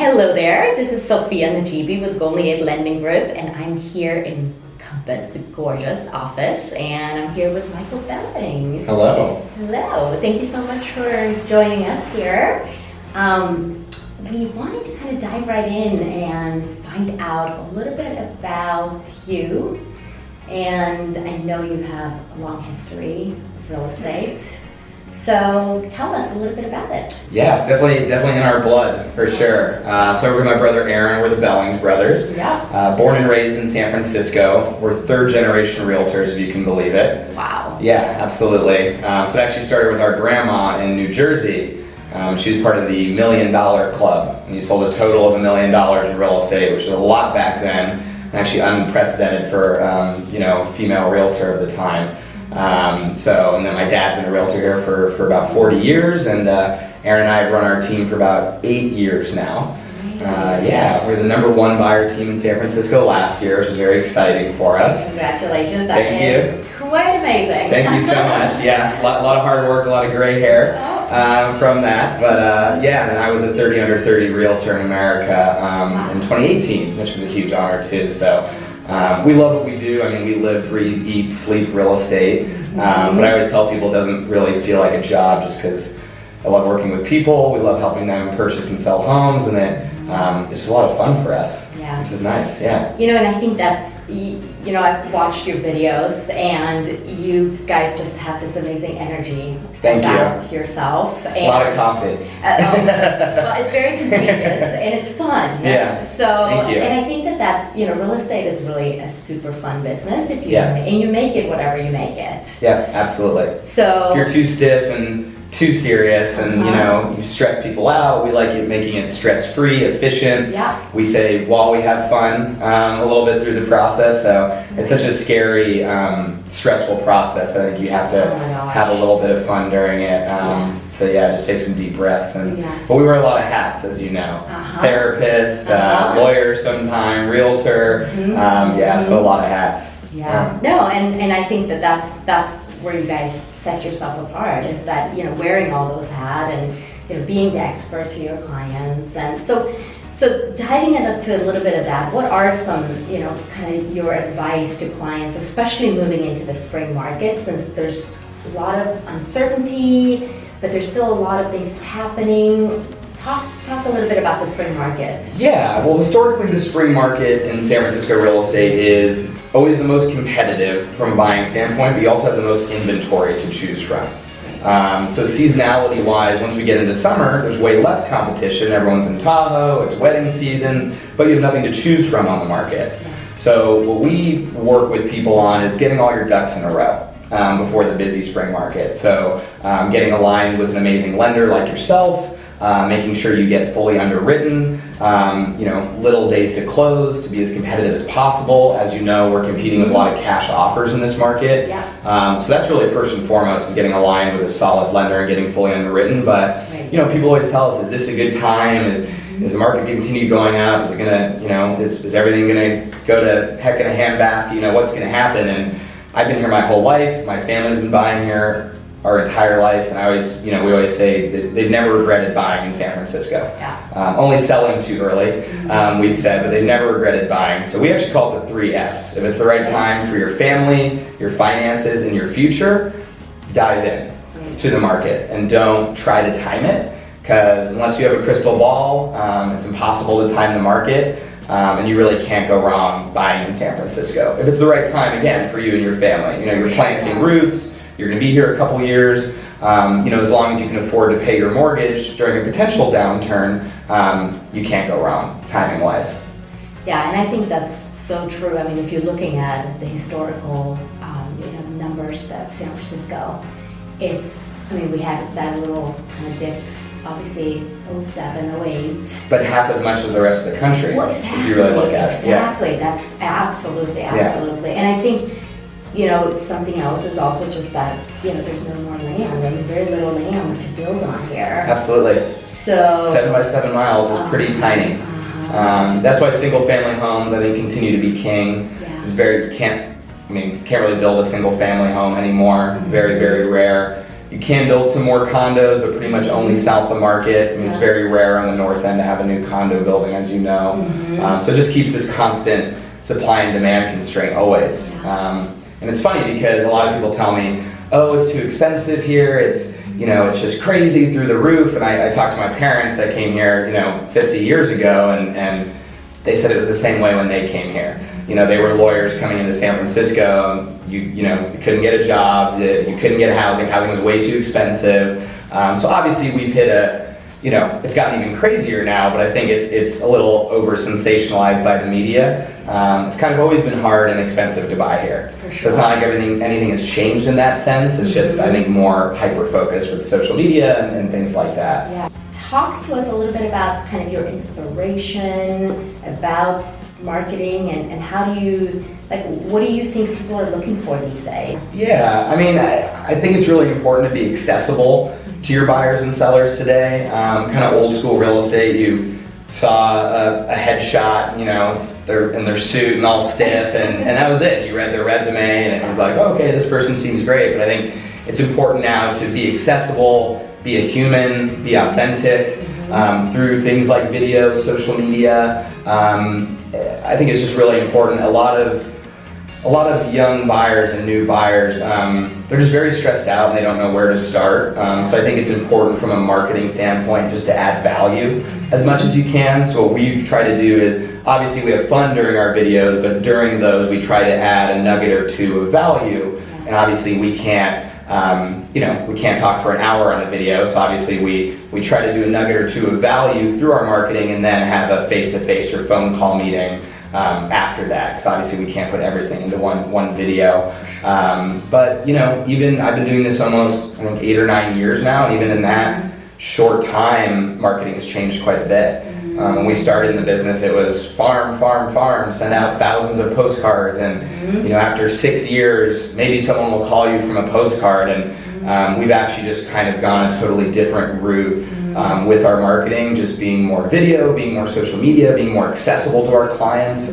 Hello there, this is Sophia Najibi with Golden Gate Lending Group, and I'm here in Compass, gorgeous office, and I'm here with Michael Bellings. Hello. Hello, thank you so much for joining us here. We wanted to kind of dive right in and find out a little bit about you, and I know you have a long history of real estate. So tell us a little bit about it. Yeah, it's definitely in our blood, for sure. So with my brother Aaron, we're the Bellings brothers. Yeah. Born and raised in San Francisco. We're third generation realtors, if you can believe it. Wow. Yeah, absolutely. So it actually started with our grandma in New Jersey. She was part of the $1 Million Club. And you sold a total of $1 million in real estate, which was a lot back then, and actually unprecedented for female realtor of the time. And then my dad's been a realtor here for about 40 years, and Aaron and I have run our team for about 8 years now. We're the #1 buyer team in San Francisco last year, which was very exciting for us. Congratulations, Thank you. Quite amazing. Thank you so much. Yeah, a lot of hard work, a lot of gray hair from that. But then I was a 30 under 30 realtor in America in 2018, which is a huge honor too. So. We love what we do. I mean, we live, breathe, eat, sleep real estate. But I always tell people it doesn't really feel like a job just because I love working with people. We love helping them purchase and sell homes, and it's just a lot of fun for us, which is nice, yeah. And I think that's, I've watched your videos, and you guys just have this amazing energy about yourself. And, a lot of coffee. Well, it's very contagious, and it's fun. Yeah, so, thank you. And I think that's, real estate is really a super fun business if you and you make it whatever you make it. Yeah, absolutely. So if you're too stiff and too serious and you stress people out, we like making it stress-free, efficient. Yeah. We say while we have fun a little bit through the process, so it's such a scary, stressful process that I think you have to have a little bit of fun during it. So just take some deep breaths. But we wear a lot of hats, as you know. Therapist, lawyer sometime, realtor, so a lot of hats. No, and I think that's where you guys set yourself apart, is that wearing all those hats and being the expert to your clients. And so diving into a little bit of that, what are some kind of your advice to clients, especially moving into the spring market, since there's a lot of uncertainty, but there's still a lot of things happening. Talk a little bit about the spring market. Yeah, well, historically the spring market in San Francisco real estate is always the most competitive from a buying standpoint, but you also have the most inventory to choose from. So seasonality wise, once we get into summer, there's way less competition. Everyone's in Tahoe, it's wedding season, but you have nothing to choose from on the market. So what we work with people on is getting all your ducks in a row before the busy spring market. So getting aligned with an amazing lender like yourself, making sure you get fully underwritten, little days to close to be as competitive as possible. As you know, we're competing with a lot of cash offers in this market. So that's really first and foremost, is getting aligned with a solid lender and getting fully underwritten. But, people always tell us, is this a good time? Is the market going to continue going up? Is it going to, is everything going to go to heck in a handbasket? What's going to happen? And I've been here my whole life. My family's been buying here our entire life, and we always say that they've never regretted buying in San Francisco. Only selling too early, we've said, but they've never regretted buying. So we actually call it the 3 Fs. If it's the right time for your family, your finances, and your future, dive in to the market and don't try to time it, because unless you have a crystal ball, it's impossible to time the market. And you really can't go wrong buying in San Francisco. If it's the right time, again, for you and your family. You're planting roots, you're going to be here a couple years, as long as you can afford to pay your mortgage during a potential downturn, you can't go wrong, timing-wise. Yeah, and I think that's so true. I mean, if you're looking at the historical, numbers of San Francisco, we had that little kind of dip, obviously, 07, 08. But half as much as the rest of the country, if you really look at it. Exactly, that's absolutely. And I think, something else is also just that, there's no more land. I mean, very little land to build on here. Absolutely. So 7 by 7 miles is pretty tiny. That's why single family homes, I think, continue to be king. It's can't really build a single family home anymore. Very, very rare. You can build some more condos, but pretty much only south of Market. I mean, it's very rare on the north end to have a new condo building, as you know. So it just keeps this constant supply and demand constraint always. And it's funny because a lot of people tell me, oh, it's too expensive here. It's, you know, it's just crazy through the roof. And I talked to my parents that came here, you know, 50 years ago, and they said it was the same way when they came here. You know, they were lawyers coming into San Francisco. You know, you couldn't get a job. You couldn't get housing. Housing was way too expensive. So obviously we've hit a, you know, it's gotten even crazier now, but I think it's a little over sensationalized by the media. It's kind of always been hard and expensive to buy here. For sure. So it's not like anything has changed in that sense. It's just, I think, more hyper-focused with social media and things like that. Yeah. Talk to us a little bit about kind of your inspiration, about marketing, and how do you, like, what do you think people are looking for these days? Yeah, I mean, I think it's really important to be accessible to your buyers and sellers today. Kind of old school real estate, you saw a headshot, you know, they're in their suit and all stiff, and that was it. You read their resume and it was like, oh, okay, this person seems great. But I think it's important now to be accessible, be a human, be authentic through things like video, social media. I think it's just really important. A lot of young buyers and new buyers, they're just very stressed out and they don't know where to start. So I think it's important from a marketing standpoint just to add value as much as you can. So what we try to do is, obviously we have fun during our videos, but during those we try to add a nugget or two of value. And obviously we can't, you know, we can't talk for an hour on a video. So obviously we try to do a nugget or two of value through our marketing and then have a face-to-face or phone call meeting after that, because obviously we can't put everything into one video. But you know, even I've been doing this almost, I think, 8 or 9 years now, and even in that short time, marketing has changed quite a bit. When we started in the business, it was farm, send out thousands of postcards, and you know, after 6 years, maybe someone will call you from a postcard, and we've actually just kind of gone a totally different route with our marketing, just being more video, being more social media, being more accessible to our clients.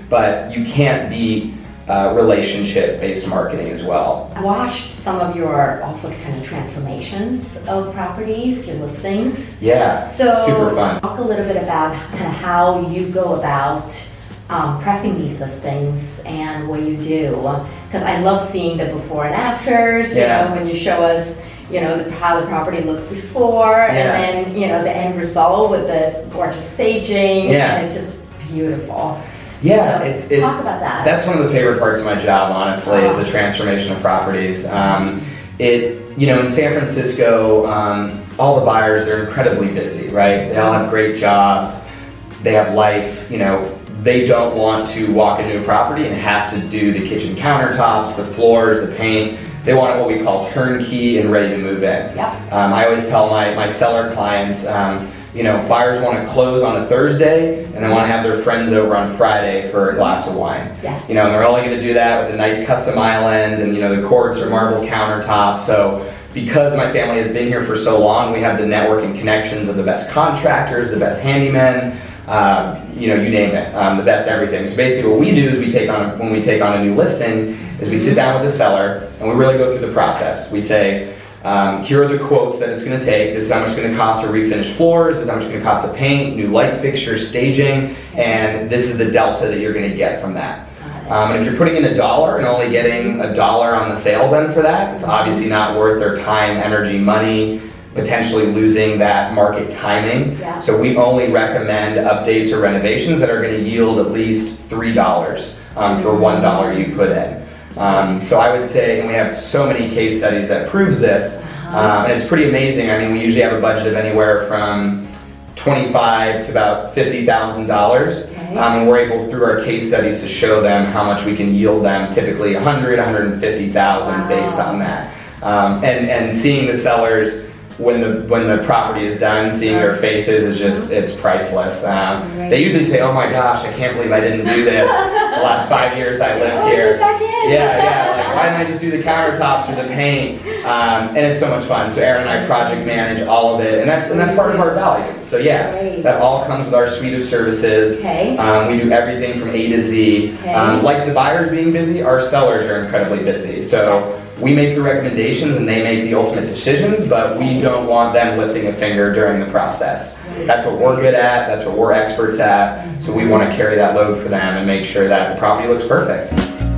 But you can't beat relationship-based marketing as well. I watched some of your also kind of transformations of properties, your listings. Yeah, so super fun. Talk a little bit about kind of how you go about prepping these listings and what you do, because I love seeing the before and afters. You know, when you show us, you know, how the property looked before, and then, you know, the end result with the gorgeous staging, and it's just beautiful. Yeah, so it's talk about that. That's one of the favorite parts of my job, honestly, is the transformation of properties. You know, in San Francisco, all the buyers, they're incredibly busy, right? They all have great jobs, they have life, you know, they don't want to walk into a property and have to do the kitchen countertops, the floors, the paint. They want what we call turnkey and ready to move in. I always tell my seller clients, you know, buyers want to close on a Thursday and they want to have their friends over on Friday for a glass of wine. You know, and they're only going to do that with a nice custom island, and you know, the courts are marble countertops. So because my family has been here for so long, we have the network and connections of the best contractors, the best handymen, you know, you name it, the best everything. So basically what we do is when we take on a new listing, is we sit down with the seller and we really go through the process. We say, here are the quotes that it's going to take. This is how much it's going to cost to refinish floors. This is how much it's going to cost to paint, new light fixtures, staging, and this is the delta that you're going to get from that. And if you're putting in $1 and only getting $1 on the sales end for that, it's obviously not worth their time, energy, money, potentially losing that market timing. So we only recommend updates or renovations that are going to yield at least $3 for $1 you put in. So I would say, and we have so many case studies that proves this, and it's pretty amazing. I mean, we usually have a budget of anywhere from $25,000 to about $50,000, and we're able, through our case studies, to show them how much we can yield them, typically $100,000, $150,000 based on that. And seeing the sellers when the property is done, seeing their faces is just, it's priceless. They usually say, oh my gosh, I can't believe I didn't do this the last 5 years I lived here. Like, why didn't I just do the countertops or the paint? And it's so much fun. So Aaron and I project manage all of it, and that's part of our value. So that all comes with our suite of services. We do everything from A to Z. Like the buyers being busy, our sellers are incredibly busy. So we make the recommendations and they make the ultimate decisions, but we don't want them lifting a finger during the process. That's what we're good at, that's what we're experts at, so we want to carry that load for them and make sure that the property looks perfect.